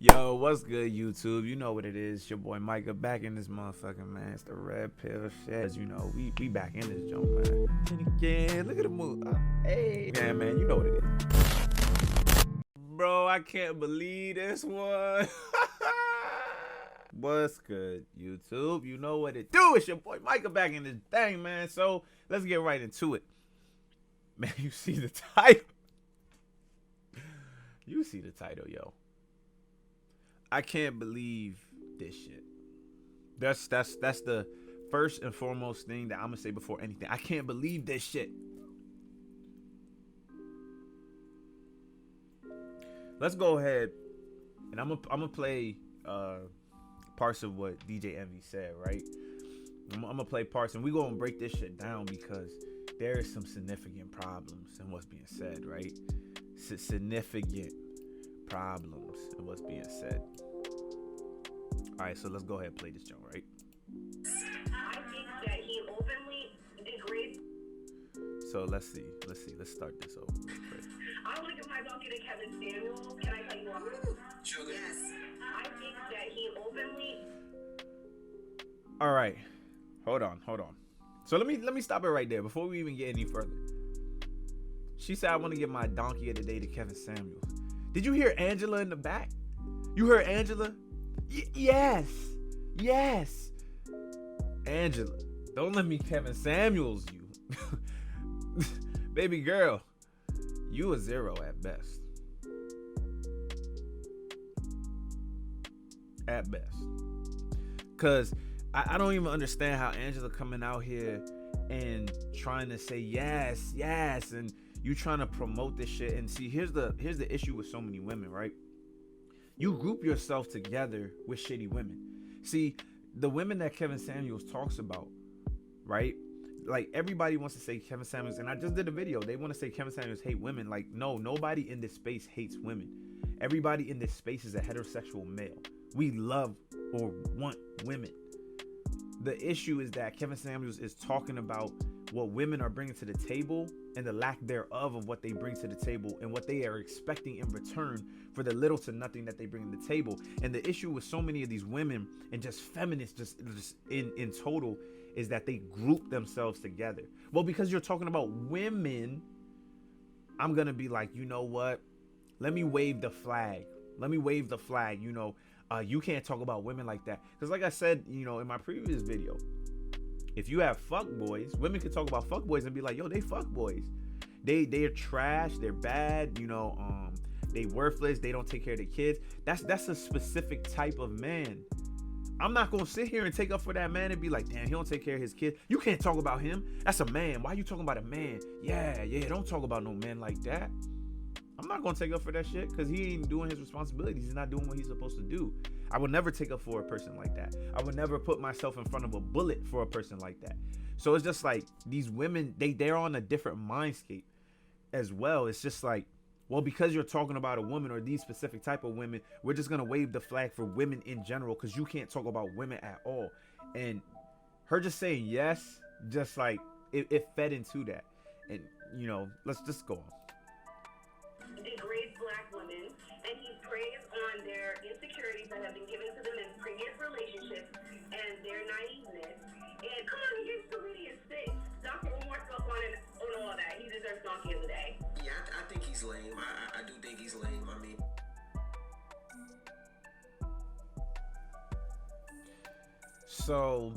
Yo, what's good, YouTube? You know what it is. Your boy Micah back in this motherfucking man. It's the red pill shit. As you know, we back in this joint, man. And again, look at the move. Hey, yeah, man, you know what it is. Bro, I can't believe this one. What's good, YouTube? You know what it do. It's your boy Micah back in this thing, man. So let's get right into it. Man, you see the title. You see the title, yo. I can't believe this shit. That's the first and foremost thing that I'm gonna say before anything. I can't believe this shit. Let's go ahead and I'm gonna play parts of what DJ Envy said, right? I'm gonna play parts and we gonna break this shit down because there is some significant problems in what's being said, right? Significant problems in what's being said. All right, so let's go ahead and play this joint, right? I think that he openly degrades. So let's see. Let's start this over. I want to give my donkey to Kevin Samuels. Can I tell you why? Sugar. Yes. I think that he openly. All right, hold on. So let me stop it right there before we even get any further. She said, "I want to give my donkey of the day to Kevin Samuels." Did you hear Angela in the back? You heard Angela? Yes. Angela, don't let me Kevin Samuels you. Baby girl, you a 0 at best. At best. Because I don't even understand how Angela coming out here and trying to say yes, and you trying to promote this shit. And see, here's the issue with so many women, right? You group yourself together with shitty women. See, the women that Kevin Samuels talks about, right? Like, everybody wants to say Kevin Samuels, and I just did a video. They want to say Kevin Samuels hate women. Like, no, nobody in this space hates women. Everybody in this space is a heterosexual male. We love or want women. The issue is that Kevin Samuels is talking about what women are bringing to the table and the lack thereof of what they bring to the table and what they are expecting in return for the little to nothing that they bring to the table. And the issue with so many of these women and just feminists just in total is that they group themselves together. Well, because you're talking about women, I'm going to be like, you know what? Let me wave the flag. You know, you can't talk about women like that. Because like I said, you know, in my previous video, if you have fuck boys, women can talk about fuck boys and be like, yo, they fuck boys. They're trash. They're bad. You know, they worthless. They don't take care of their kids. That's a specific type of man. I'm not going to sit here and take up for that man and be like, damn, he don't take care of his kids. You can't talk about him. That's a man. Why are you talking about a man? Yeah. Don't talk about no man like that. I'm not going to take up for that shit because he ain't doing his responsibilities. He's not doing what he's supposed to do. I would never take up for a person like that. I would never put myself in front of a bullet for a person like that. So it's just like these women, they're on a different mindscape as well. It's just like, well, because you're talking about a woman or these specific type of women, we're just going to wave the flag for women in general because you can't talk about women at all. And her just saying yes, just like it fed into that. And, you know, let's just go on. Degrades black women, and he preys on their insecurities that have been given to them in previous relationships and their naiveness. And come on, he's stupidity and sick. Dr. Umar spoke on all that. He deserves donkey of the day. Yeah, I think he's lame. I do think he's lame. I mean, so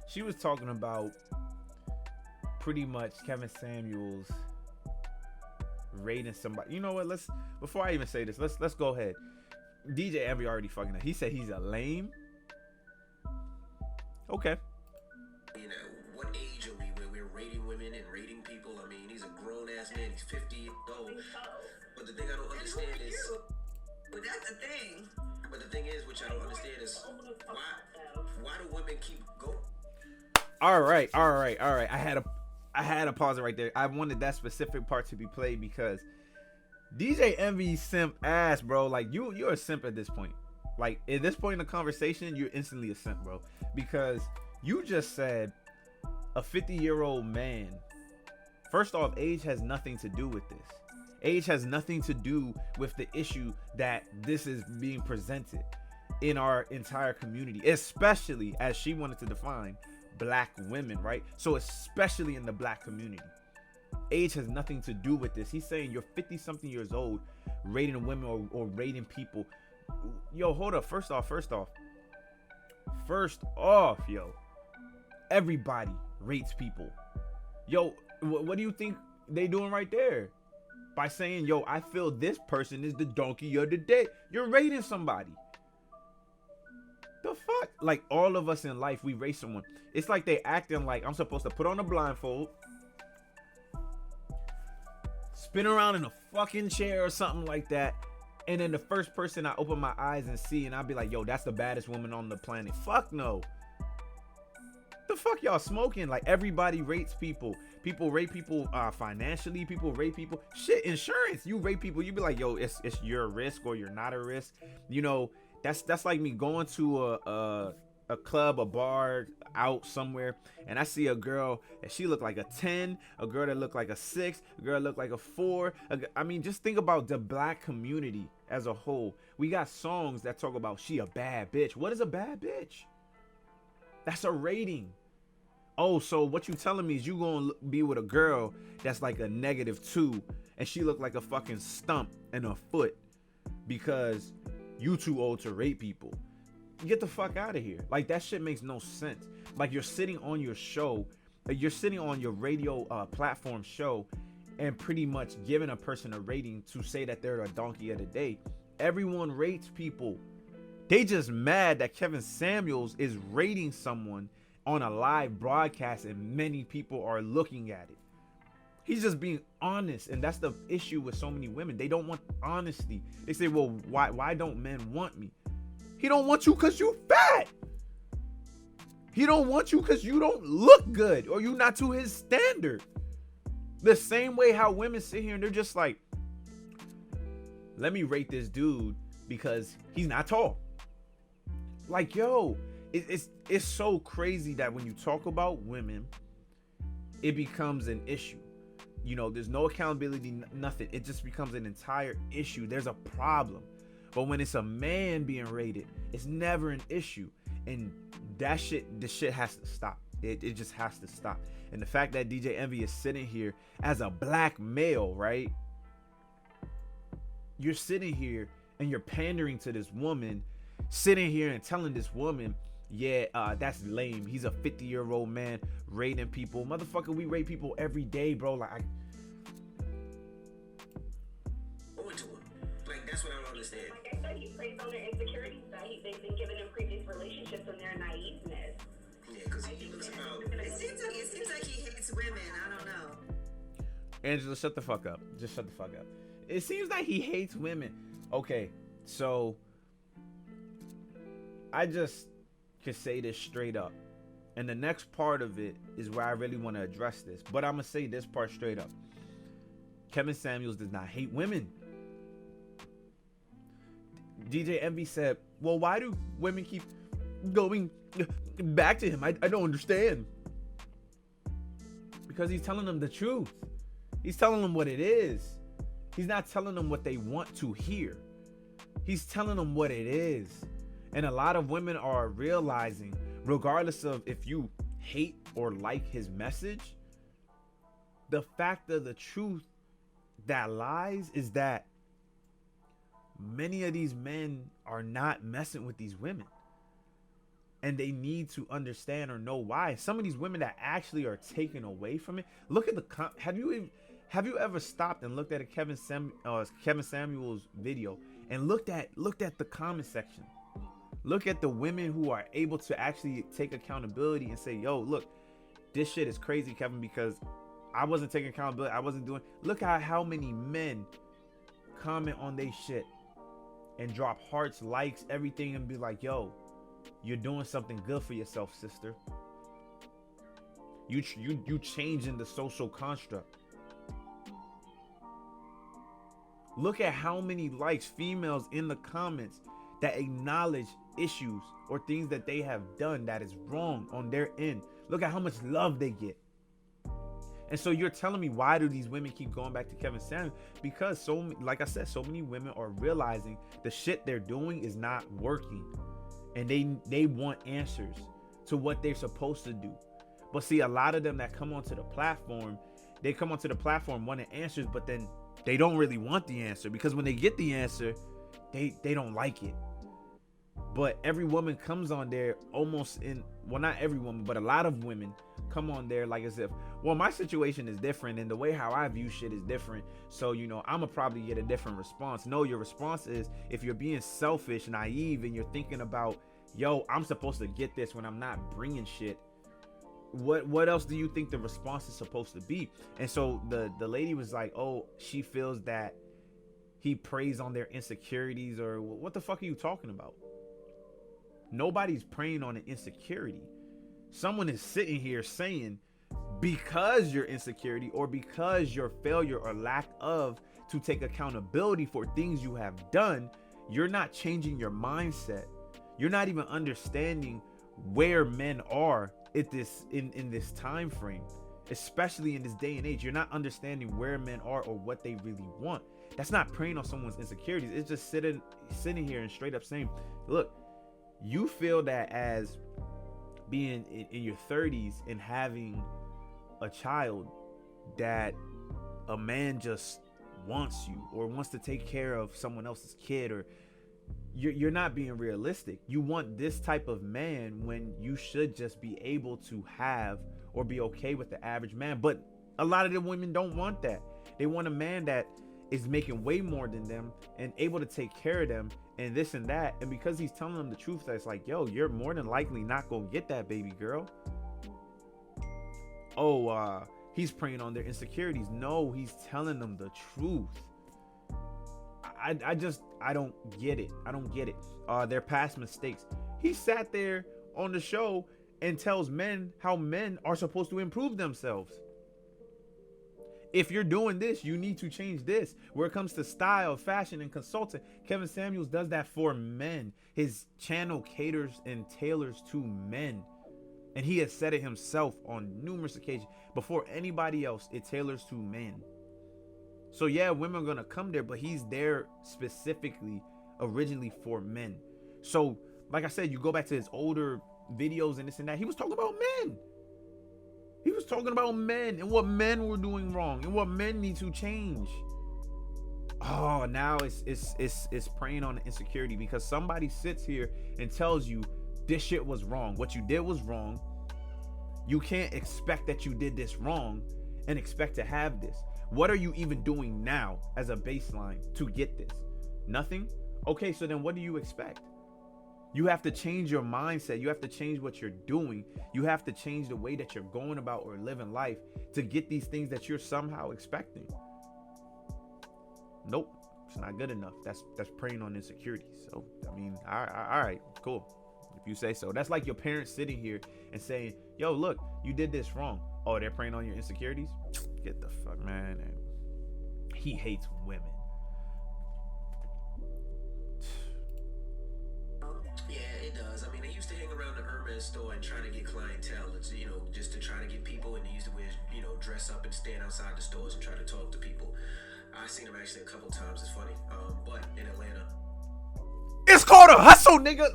she was talking about pretty much Kevin Samuels rating somebody. You know what? Before I even say this, let's go ahead. DJ Envy already fucking up. He said he's a lame. Okay. you know, what age are we where we're rating women and rating people? I mean, he's a grown ass man. He's 50 years old. But the thing I don't understand is. But that's the thing. But the thing is, which I don't understand is why do women keep going? All right. I had to pause it right there. I wanted that specific part to be played because DJ Envy simp ass, bro. Like you're a simp at this point. Like at this point in the conversation, you're instantly a simp, bro. Because you just said a 50-year-old man. First off, age has nothing to do with this. Age has nothing to do with the issue that this is being presented in our entire community, especially as she wanted to define black women, right? So especially in the black community, age has nothing to do with this. He's saying you're 50 something years old rating women or rating people. Yo, hold up. First off, yo, everybody rates people. Yo, what do you think they doing right there? By saying, yo, I feel this person is the donkey of the day. You're rating somebody. The fuck? Like, all of us in life, we rate someone. It's like they acting like I'm supposed to put on a blindfold, spin around in a fucking chair or something like that, and then the first person I open my eyes and see, and I'll be like, yo, that's the baddest woman on the planet. Fuck no. The fuck y'all smoking? Like, everybody rates people. People rate people financially. People rate people. Shit, insurance. You rate people. You be like, yo, it's your risk or you're not a risk. You know, that's like me going to a club, a bar, out somewhere, and I see a girl and she look like a 10, a girl that look like a 6, a girl that look like a 4. I mean, just think about the black community as a whole. We got songs that talk about she a bad bitch. What is a bad bitch? That's a rating. Oh, so what you telling me is you gonna be with a girl that's like a -2 and she look like a fucking stump and a foot because you too old to rate people. Get the fuck out of here. Like, that shit makes no sense. Like, you're sitting on your show, you're sitting on your radio platform show and pretty much giving a person a rating to say that they're a donkey of the day. Everyone rates people. They just mad that Kevin Samuels is rating someone on a live broadcast and many people are looking at it. He's just being honest, and that's the issue with so many women. They don't want honesty. They say, well, why don't men want me? He don't want you because you fat. He don't want you because you don't look good or you not to his standard. The same way how women sit here and they're just like, let me rate this dude because he's not tall. Like, yo, it's so crazy that when you talk about women, it becomes an issue. You know, there's no accountability, nothing. It just becomes an entire issue. There's a problem. But when it's a man being rated, it's never an issue. And that shit, the shit has to stop. It just has to stop. And the fact that DJ Envy is sitting here as a black male, right? You're sitting here and you're pandering to this woman, sitting here and telling this woman, yeah, that's lame. He's a 50-year-old man rating people. Motherfucker, we rate people every day, bro. Like, that's what I don't understand. Like I said, he plays on their insecurities that they've been given in previous relationships and their naiveness. Yeah, because he looks about. It seems like he hates women. I don't know. Angela, shut the fuck up. Just shut the fuck up. It seems like he hates women. Okay, so I just can say this straight up. And the next part of it is where I really want to address this. But I'm going to say this part straight up. Kevin Samuels does not hate women. DJ Envy said, well, why do women keep going back to him? I don't understand. Because he's telling them the truth. He's telling them what it is. He's not telling them what they want to hear. He's telling them what it is. And a lot of women are realizing, regardless of if you hate or like his message, the fact of the truth that lies is that many of these men are not messing with these women. And they need to understand or know why. Some of these women that actually are taken away from it. Look at the have you ever stopped and looked at a Kevin Samuels video and looked at the comment section? Look at the women who are able to actually take accountability and say, yo, look, this shit is crazy, Kevin, because I wasn't taking accountability. I wasn't doing. Look at how many men comment on they shit and drop hearts, likes, everything, and be like, yo, you're doing something good for yourself, sister. You changing the social construct. Look at how many likes females in the comments that acknowledge issues or things that they have done that is wrong on their end. Look at how much love they get. And so you're telling me, why do these women keep going back to Kevin Samuels? Because like I said, so many women are realizing the shit they're doing is not working, and they want answers to what they're supposed to do. But see, a lot of them that come onto the platform, they come onto the platform wanting answers, but then they don't really want the answer, because when they get the answer, they don't like it. But every woman comes on there almost not every woman, but a lot of women come on there like as if, well, my situation is different and the way how I view shit is different, so I'ma probably get a different response. No, your response is, if you're being selfish, naive, and you're thinking about, yo, I'm supposed to get this when I'm not bringing shit, what else do you think the response is supposed to be? And so the lady was like, oh, she feels that he preys on their insecurities, or what the fuck are you talking about? Nobody's preying on an insecurity. Someone is sitting here saying, because your insecurity, or because your failure or lack of to take accountability for things you have done, you're not changing your mindset. You're not even understanding where men are at this in this time frame, especially in this day and age. You're not understanding where men are or what they really want. That's not preying on someone's insecurities. It's just sitting here and straight up saying, look, you feel that as being in your 30s and having a child, that a man just wants you or wants to take care of someone else's kid, or you're not being realistic. You want this type of man when you should just be able to have or be okay with the average man. But a lot of the women don't want that. They want a man that is making way more than them and able to take care of them and this and that. And because he's telling them the truth, that's like, yo, you're more than likely not gonna get that baby girl. Oh, he's preying on their insecurities. No, he's telling them the truth. I don't get it. I don't get it. Their past mistakes. He sat there on the show and tells men how men are supposed to improve themselves. If you're doing this, you need to change this. Where it comes to style, fashion, and consulting, Kevin Samuels does that for men. His channel caters and tailors to men. And he has said it himself on numerous occasions. Before anybody else, it tailors to men. So yeah, women are going to come there, but he's there specifically, originally for men. So, like I said, you go back to his older videos and this and that, he was talking about men. He was talking about men and what men were doing wrong and what men need to change. Oh, now it's preying on the insecurity because somebody sits here and tells you this shit was wrong. What you did was wrong. You can't expect that you did this wrong and expect to have this. What are you even doing now as a baseline to get this? Nothing? Okay, so then what do you expect? You have to change your mindset. You have to change what you're doing. You have to change the way that you're going about or living life to get these things that you're somehow expecting. Nope, it's not good enough. That's preying on insecurity. So, I mean, all right, cool. If you say so. That's like your parents sitting here and saying, yo, look, you did this wrong. Oh, they're preying on your insecurities? Get the fuck, man. He hates women. Yeah, it does. I mean, they used to hang around the Hermes store and try to get clientele. It's, just to try to get people, and they used to wear, dress up and stand outside the stores and try to talk to people. I've seen them actually a couple times. It's funny. But in Atlanta, it's called a hustle, nigga.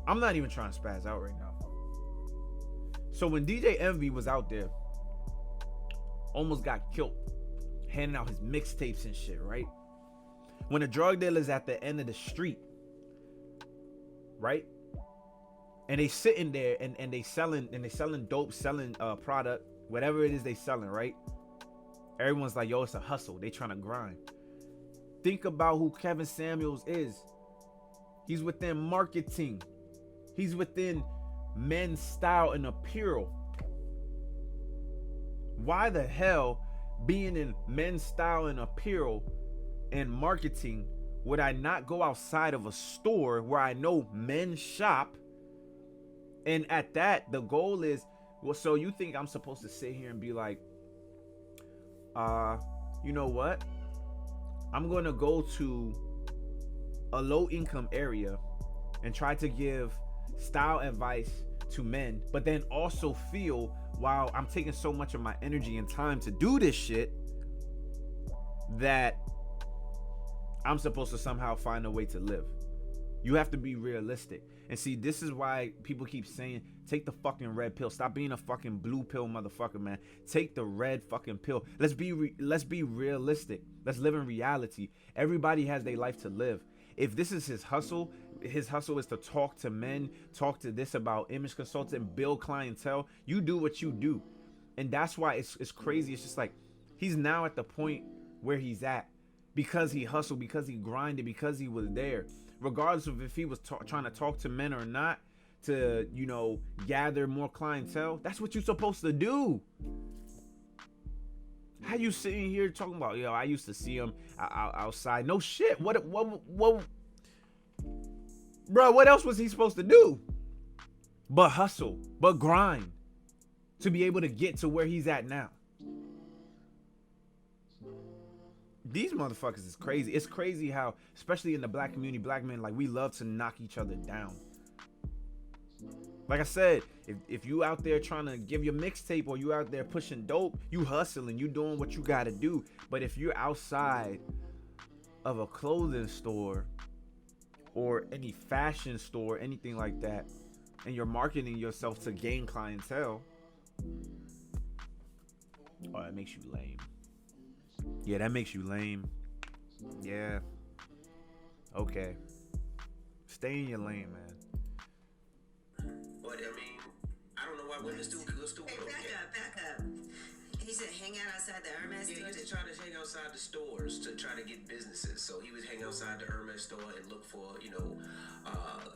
I'm not even trying to spaz out right now. So when DJ Envy was out there, almost got killed, handing out his mixtapes and shit, right? When a drug dealer's at the end of the street, right? And they sitting there and they selling dope, selling product, whatever it is they selling, right? Everyone's like, yo, it's a hustle. They trying to grind. Think about who Kevin Samuels is. He's within marketing. He's within men's style and apparel. Why the hell, being in men's style and apparel and marketing, would I not go outside of a store where I know men shop? And at that, the goal is, well, so you think I'm supposed to sit here and be like, you know what? I'm going to go to a low income area and try to give style advice to men, but then also feel, while I'm taking so much of my energy and time to do this shit, that I'm supposed to somehow find a way to live. You have to be realistic. And see, this is why people keep saying, take the fucking red pill. Stop being a fucking blue pill motherfucker, man. Take the red fucking pill. Let's be realistic. Let's live in reality. Everybody has their life to live. If this is his hustle is to talk to men, talk to this about image consultant, build clientele. You do what you do. And that's why it's crazy. It's just like, he's now at the point where he's at because he hustled, because he grinded, because he was there. Regardless of if he was trying to talk to men or not, to, you know, gather more clientele, that's what you're supposed to do. How you sitting here talking about, yo, I used to see him outside? No shit. What, bro, what else was he supposed to do but hustle, but grind to be able to get to where he's at now? These motherfuckers is crazy. It's crazy how, especially in the black community, black men, like, we love to knock each other down. Like I said, if you out there trying to give your mixtape, or you out there pushing dope, you hustling, you doing what you gotta do. But if you're outside of a clothing store or any fashion store, anything like that, and you're marketing yourself to gain clientele, oh, that makes you lame. Yeah, that makes you lame. Yeah. Okay. Stay in your lane, man. But I mean, I don't know why women still Hey, back up. He said hang out outside the Hermes Yeah, store. he was trying to hang outside the stores to try to get businesses. So he was hang outside the Hermes store and look for, you know,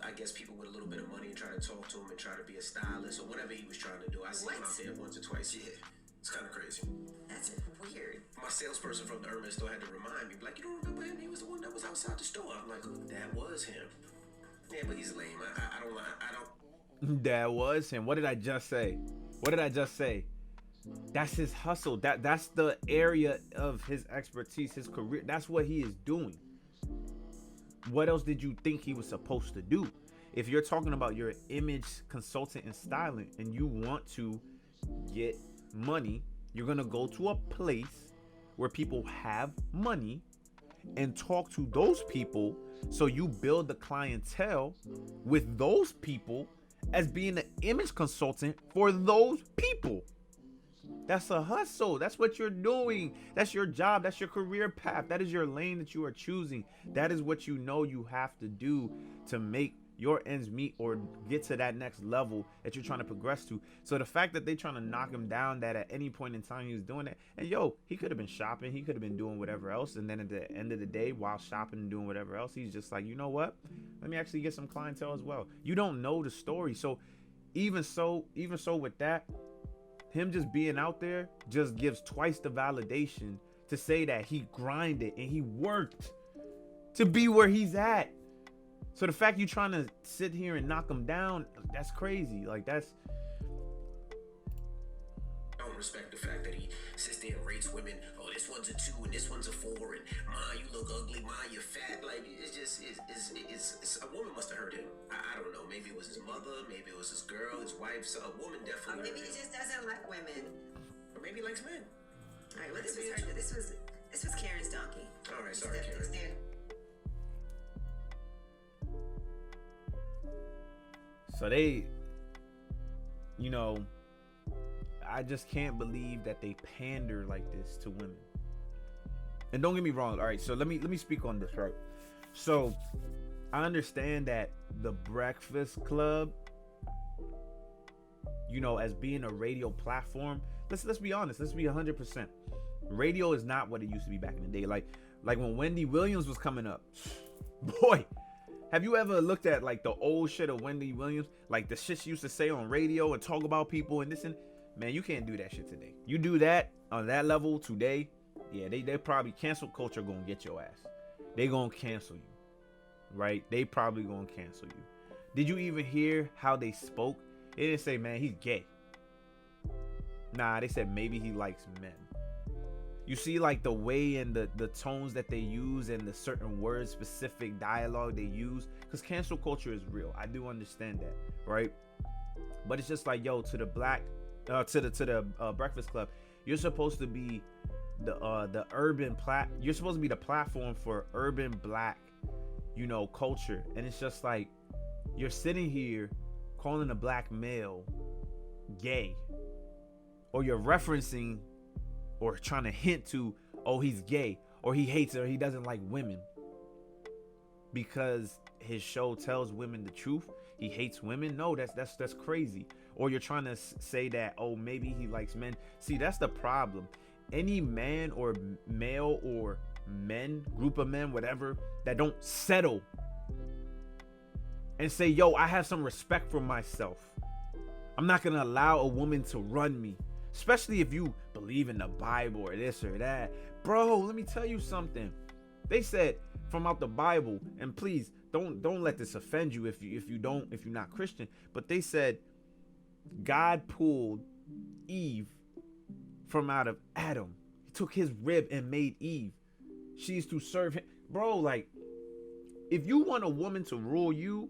I guess people with a little bit of money and try to talk to him and try to be a stylist or whatever he was trying to do. I seen him out there once or twice. Yeah, it's kind of crazy. That's weird. My salesperson from the Hermes store had to remind me, like, you don't remember him? He was the one that was outside the store. I'm like, that was him. Yeah, but he's lame. I don't. That was him. What did I just say? That's his hustle. That's the area of his expertise, his career. That's what he is doing. What else did you think he was supposed to do? If you're talking about your image consultant and styling and you want to get money, you're gonna go to a place where people have money and talk to those people, so you build the clientele with those people as being an image consultant for those people. That's a hustle. That's what you're doing. That's your job. That's your career path. That is your lane that you are choosing. That is what you know you have to do to make your ends meet or get to that next level that you're trying to progress to. So the fact that they trying to knock him down, that at any point in time he was doing that, and yo, he could have been shopping, he could have been doing whatever else, and then at the end of the day, while shopping and doing whatever else, he's just like, you know what, let me actually get some clientele as well. You don't know the story. So even so with that, him just being out there just gives twice the validation to say that he grinded and he worked to be where he's at. So the fact you trying to sit here and knock him down, that's crazy. Like, that's... I don't respect the fact that he sits there and rates women. Oh, this one's a 2 and this one's a 4, and Ma, you look ugly, Ma, you're fat. Like, it's just, it's a woman must have heard him. I don't know. Maybe it was his mother, maybe it was his girl, his wife. So a woman Or definitely. maybe he just doesn't like women. Or maybe he likes men. All right, well, this was Karen's donkey. All right, sorry, Karen. So they, you know, I just can't believe that they pander like this to women. And don't get me wrong. All right, so let me speak on this, right? So I understand that the Breakfast Club, you know, as being a radio platform, let's be honest, let's be 100%. Radio is not what it used to be back in the day. Like when Wendy Williams was coming up, boy. Have you ever looked at like the old shit of Wendy Williams? Like the shit she used to say on radio and talk about people and this and... Man, you can't do that shit today. You do that on that level today, yeah, they probably... Cancel culture gonna get your ass. They gonna cancel you. Right? They probably gonna cancel you. Did you even hear how they spoke? They didn't say, man, he's gay. Nah, they said maybe he likes men. You see like the way and the tones that they use and the certain words, specific dialogue they use, because cancel culture is real. I do understand that, right? But it's just like, yo, to the Breakfast Club, you're supposed to be the urban you're supposed to be the platform for urban black, culture. And it's just like, you're sitting here calling a black male gay, or you're referencing or trying to hint to, oh, he's gay, or he hates or he doesn't like women because his show tells women the truth. He hates women. No, that's crazy. Or you're trying to say that, oh, maybe he likes men. See, that's the problem. Any man or male or men, group of men, whatever, that don't settle and say, yo, I have some respect for myself. I'm not going to allow a woman to run me, especially if you believe in the Bible or this or that. Bro, let me tell you something. They said from out the Bible, and please don't let this offend you if you're not Christian, but they said God pulled Eve from out of Adam. He took his rib and made Eve. She's to serve him. Bro, like, if you want a woman to rule you,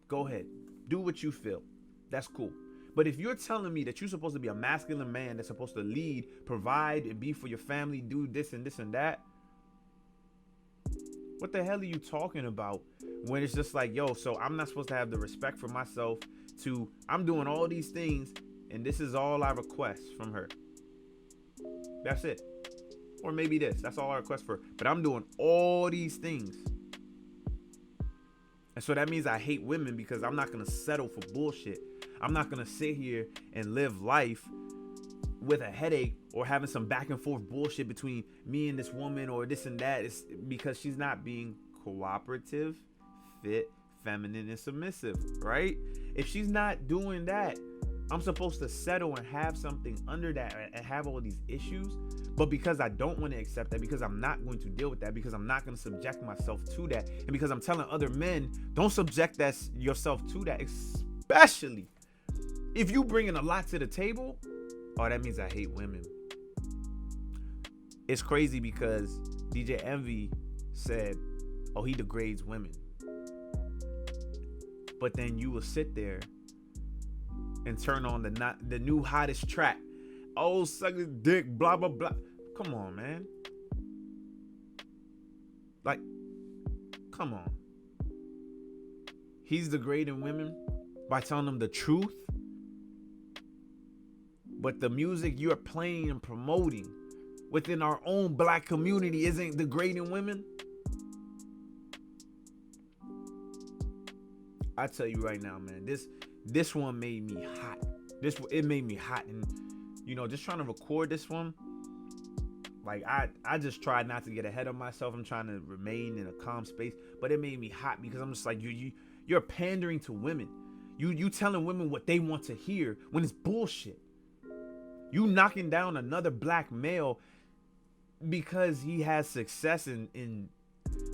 go ahead. Do what you feel. That's cool. But if you're telling me that you're supposed to be a masculine man that's supposed to lead, provide, and be for your family, do this and this and that, what the hell are you talking about? When it's just like, yo, so I'm not supposed to have the respect for myself to, I'm doing all these things, and this is all I request from her. That's it. Or maybe that's all I request for her. But I'm doing all these things. And so that means I hate women, because I'm not going to settle for bullshit. I'm not going to sit here and live life with a headache or having some back and forth bullshit between me and this woman or this and that. It's because she's not being cooperative, fit, feminine, and submissive, right? If she's not doing that, I'm supposed to settle and have something under that and have all these issues. But because I don't want to accept that, because I'm not going to deal with that, because I'm not going to subject myself to that, and because I'm telling other men, don't subject yourself to that, especially if you bringing a lot to the table. Oh, that means I hate women. It's crazy because DJ Envy said, oh, he degrades women. But then you will sit there and turn on the new hottest track. Oh, suck his dick, blah, blah, blah. Come on, man. Like, come on. He's degrading women by telling them the truth. But the music you're playing and promoting within our own black community isn't degrading women. I tell you right now, man, this one made me hot. It made me hot. And just trying to record this one, like I just tried not to get ahead of myself. I'm trying to remain in a calm space, but it made me hot because I'm just like, you're pandering to women. You telling women what they want to hear when it's bullshit. You knocking down another black male because he has success in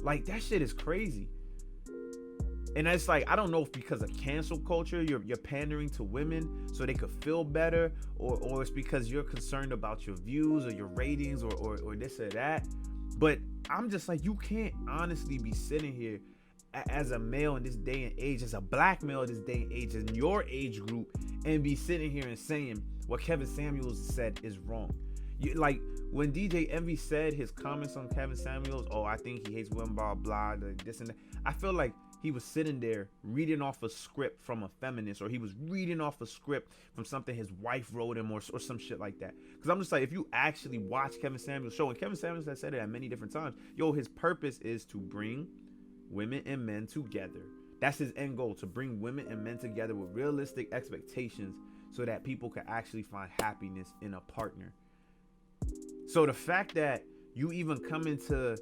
like, that shit is crazy. And it's like, I don't know if because of cancel culture you're pandering to women so they could feel better, or it's because you're concerned about your views or your ratings or this or that. But I'm just like, you can't honestly be sitting here as a male in this day and age, as a black male in this day and age, in your age group, and be sitting here and saying what Kevin Samuels said is wrong. Like when DJ Envy said his comments on Kevin Samuels, oh, I think he hates women, blah, blah, this and that. I feel like he was sitting there reading off a script from a feminist, or he was reading off a script from something his wife wrote him, or some shit like that. Because I'm just like, if you actually watch Kevin Samuels' show, and Kevin Samuels has said it at many different times, yo, his purpose is to bring women and men together. That's his end goal, to bring women and men together with realistic expectations so that people can actually find happiness in a partner. So the fact that you even come into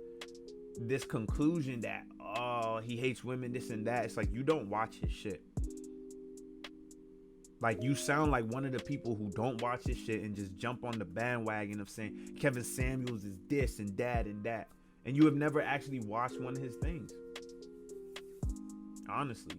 this conclusion that, oh, he hates women, this and that, it's like, you don't watch his shit. Like, you sound like one of the people who don't watch his shit and just jump on the bandwagon of saying Kevin Samuels is this and that and that, and you have never actually watched one of his things, honestly.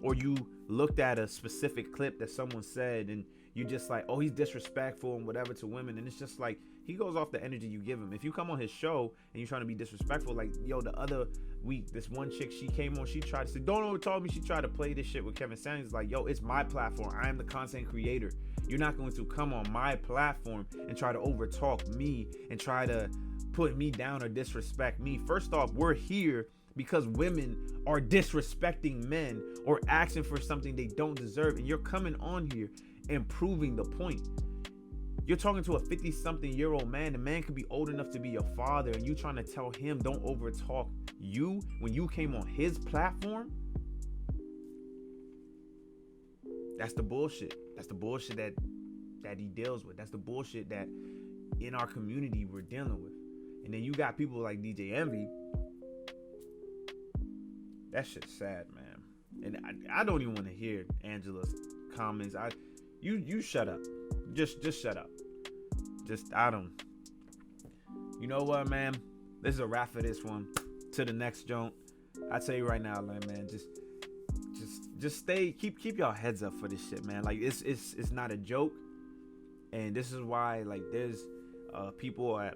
Or you looked at a specific clip that someone said, and you just like, oh, he's disrespectful and whatever to women, and it's just like, he goes off the energy you give him. If you come on his show and you're trying to be disrespectful, like, yo, the other week, this one chick, she came on, she tried to say, don't overtalk me. She tried to play this shit with Kevin Samuels. Like, yo, it's my platform. I am the content creator. You're not going to come on my platform and try to overtalk me and try to put me down or disrespect me. First off, we're here because women are disrespecting men or asking for something they don't deserve, and you're coming on here and proving the point. You're talking to a 50-something-year-old man. The man could be old enough to be your father, and you trying to tell him don't overtalk you when you came on his platform? That's the bullshit. That's the bullshit that he deals with. That's the bullshit that in our community we're dealing with. And then you got people like DJ Envy. That shit's sad, man. And I don't even want to hear Angela's comments. You shut up. Just shut up. I don't. You know what, man? This is a wrap for this one. To the next joint. I tell you right now, man, just stay, keep y'all heads up for this shit, man. Like, it's not a joke. And this is why, like, there's people at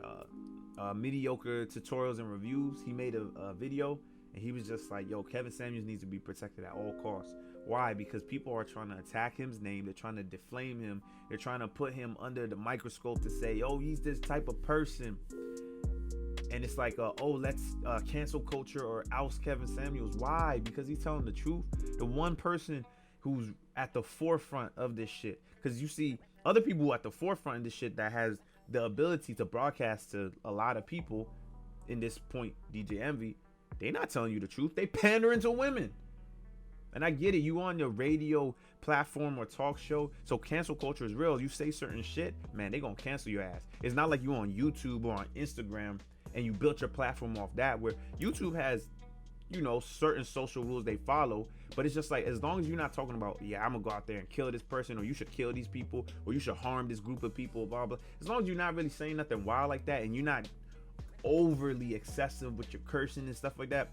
mediocre tutorials and reviews. He made a video, and he was just like, yo, Kevin Samuels needs to be protected at all costs. Why? Because people are trying to attack his name. They're trying to deflame him. They're trying to put him under the microscope to say, oh, he's this type of person. And it's like, let's cancel culture or oust Kevin Samuels. Why? Because he's telling the truth. The one person who's at the forefront of this shit. Because you see other people at the forefront of this shit that has the ability to broadcast to a lot of people. In this point, DJ Envy, they're not telling you the truth. They pandering to women. And I get it. You on your radio platform or talk show. So cancel culture is real. You say certain shit, man, they gonna cancel your ass. It's not like you on YouTube or on Instagram and you built your platform off that, where YouTube has, certain social rules they follow. But it's just like, as long as you're not talking about, yeah, I'm gonna go out there and kill this person, or you should kill these people, or you should harm this group of people, blah, blah. As long as you're not really saying nothing wild like that, and you're not overly excessive with your cursing and stuff like that,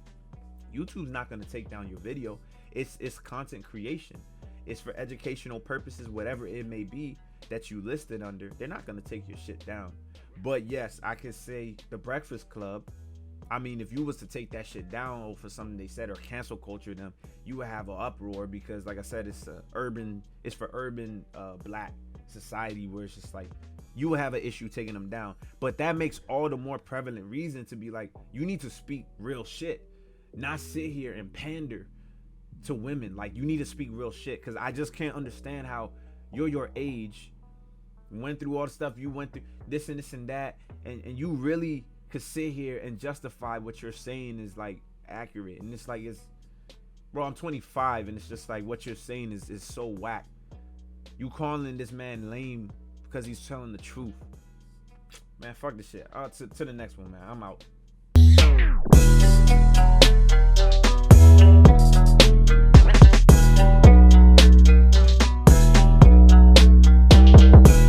YouTube's not gonna take down your video. It's content creation. It's for educational purposes, whatever it may be that you listed under. They're not gonna take your shit down. But yes, I could say the Breakfast Club. I mean, if you was to take that shit down for something they said or cancel culture them, you would have an uproar, because, like I said, it's for urban black society, where it's just like you would have an issue taking them down. But that makes all the more prevalent reason to be like, you need to speak real shit, not sit here and pander to women. Like, you need to speak real shit, because I just can't understand how you're your age, went through all the stuff you went through, this and that, and you really could sit here and justify what you're saying is like accurate. And it's like, bro, I'm 25, and it's just like what you're saying is so whack. You calling this man lame because he's telling the truth. Man, fuck this shit. To the next one, man. I'm out.